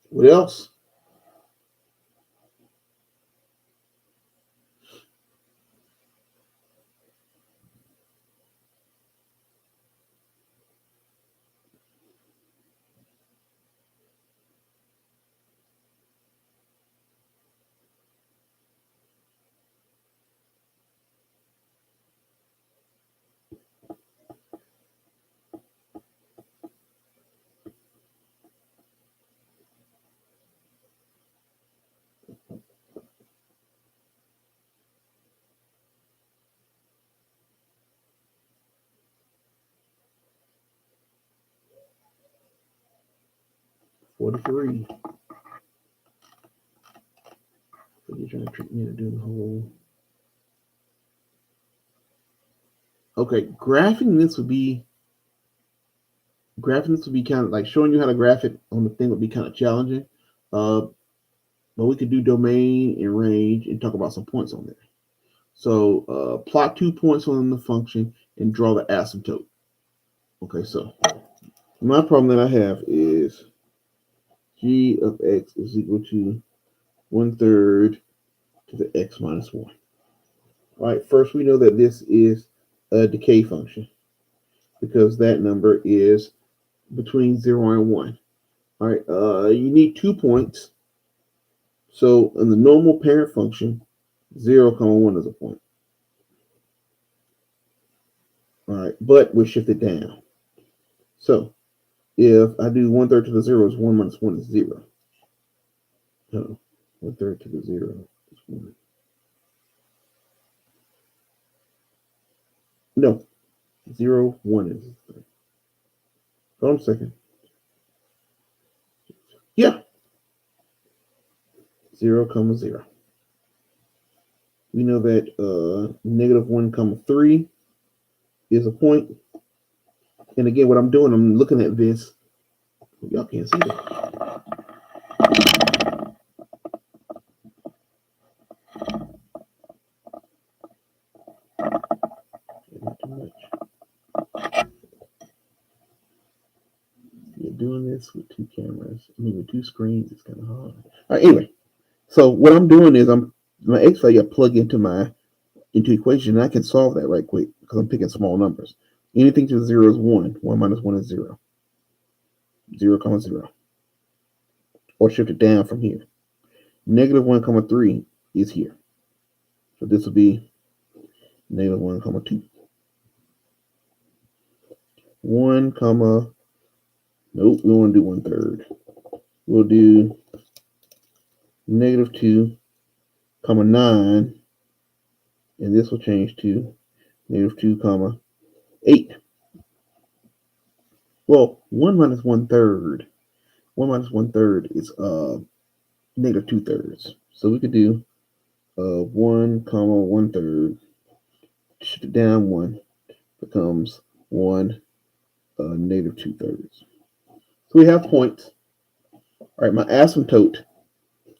What else? $43. So you're trying to trick me to do the whole. Okay, graphing this would be kind of like showing you how to graph it on the thing would be kind of challenging. But we could do domain and range and talk about some points on there. So plot 2 points on the function and draw the asymptote. Okay, so my problem that I have is g of x is equal to 1/3 to the x minus 1. All right, first we know that this is a decay function because that number is between 0 and 1. All right, you need 2 points. So in the normal parent function, 0, 1 is a point. All right, but we shift it down. So if I do 1/3 to the 0 is 1 minus 1 is 0. No, 1/3 to the 0 is 1. No, 0, 1 is 3. Hold on a second. Yeah. 0, 0. We know that negative 1, 3 is a point. And again, what I'm doing, I'm looking at this. Y'all can't see that. doing this with two cameras, with two screens, it's kind of hard. All right, anyway, so what I'm doing is my x value I plug into equation, and I can solve that right quick because I'm picking small numbers. Anything to the 0 is 1. 1 minus 1 is 0. 0, comma 0. Or shift it down from here. Negative 1, comma 3 is here. So this will be negative 1, comma 2. 1, comma, nope, we want to do 1/3. We'll do negative 2, comma 9, and this will change to negative 2, comma 8. Well, 1 minus 1/3. 1 minus 1/3 is negative 2/3. So we could do 1, comma 1/3. Shift it down 1 becomes 1 negative 2/3. So we have points. All right, my asymptote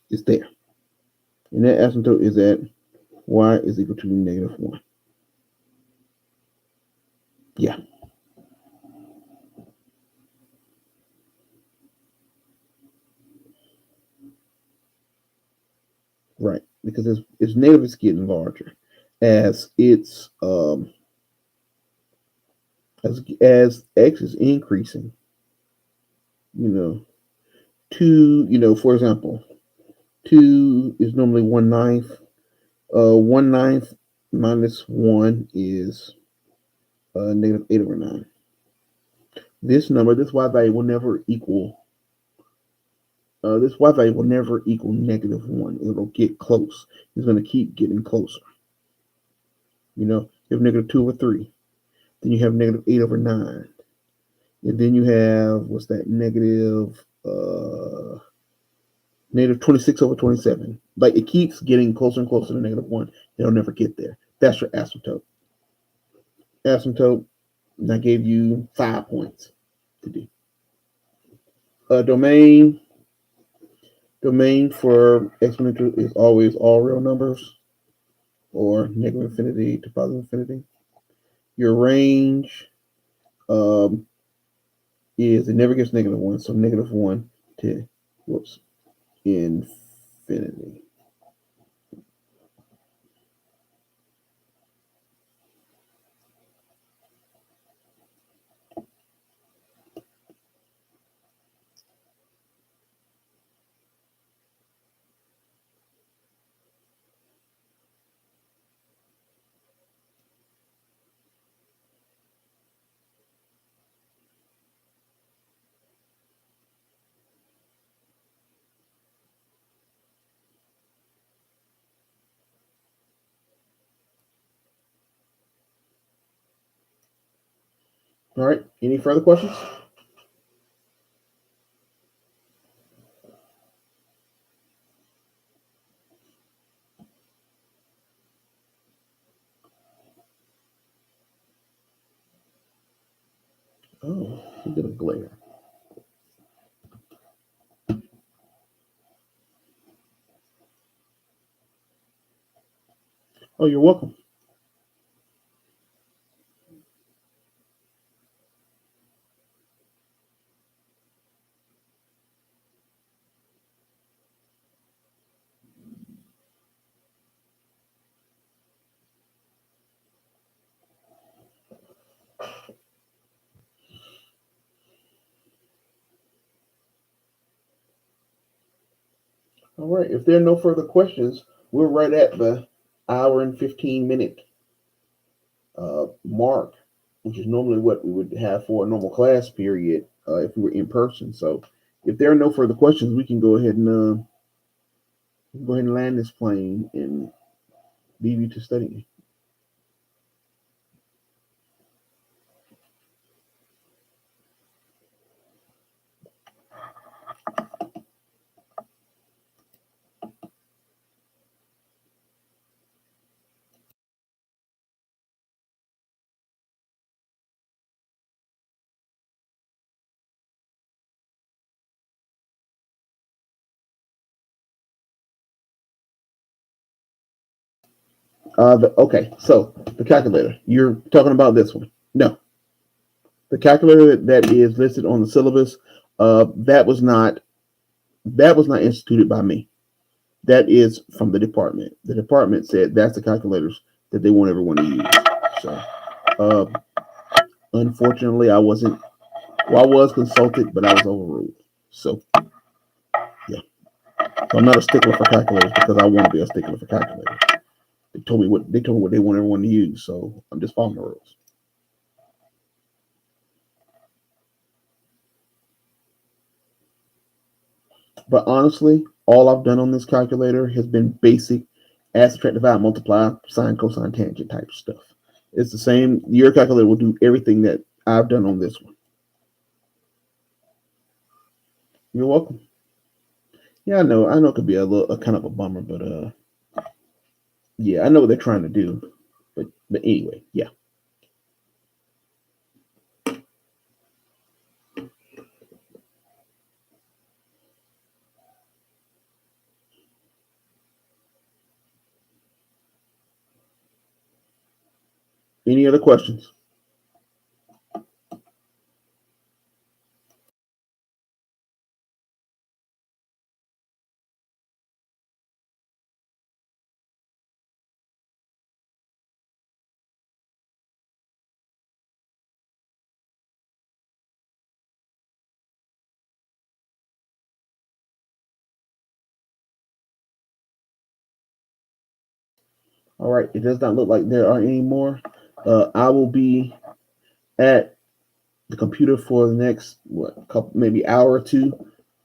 is there. And that asymptote is at y is equal to negative 1. Yeah. Right, because its negative is getting larger as it's as x is increasing. 2, for example, 2 is normally 1/9. 1/9 minus 1 is negative 8/9. This y value will never equal. This y value will never equal negative 1. It'll get close. It's going to keep getting closer. You have negative 2/3. Then you have negative 8/9. And then you have, what's that, negative 26/27. Like, it keeps getting closer and closer to negative 1. It'll never get there. That's your asymptote. Asymptote, and I gave you 5 points to do. Domain for exponential is always all real numbers, or negative infinity to positive infinity. Your range is, it never gets negative 1, so negative 1 to infinity. All right, any further questions? Oh, we did a glare. Oh, you're welcome. All right, if there are no further questions, we're right at the hour and 15-minute mark, which is normally what we would have for a normal class period if we were in person. So if there are no further questions, we can go ahead and land this plane and leave you to studying. So the calculator. You're talking about this one? No, the calculator that is listed on the syllabus That was not instituted by me. That is from the department. The department said that's the calculators that they want everyone to use. So, uh, unfortunately, I wasn't. Well, I was consulted, but I was overruled. So, yeah. So I'm not a stickler for calculators because I want to be a stickler for calculators. They told me what they want everyone to use, so I'm just following the rules. But honestly, all I've done on this calculator has been basic add, subtract, divide, multiply, sine, cosine, tangent type stuff. It's the same. Your calculator will do everything that I've done on this one. You're welcome. Yeah, I know it could be a kind of a bummer, but yeah, I know what they're trying to do. But anyway, yeah. Any other questions? All right. It does not look like there are any more. I will be at the computer for the next couple maybe hour or two.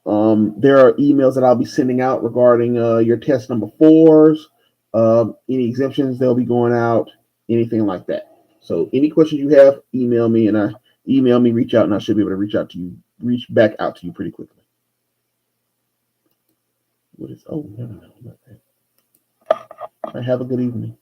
There are emails that I'll be sending out regarding your test number fours, any exemptions they'll be going out, anything like that. So any questions you have, reach out, and I should be able to reach back out to you pretty quickly. What is? Oh no, not that. All right, have a good evening.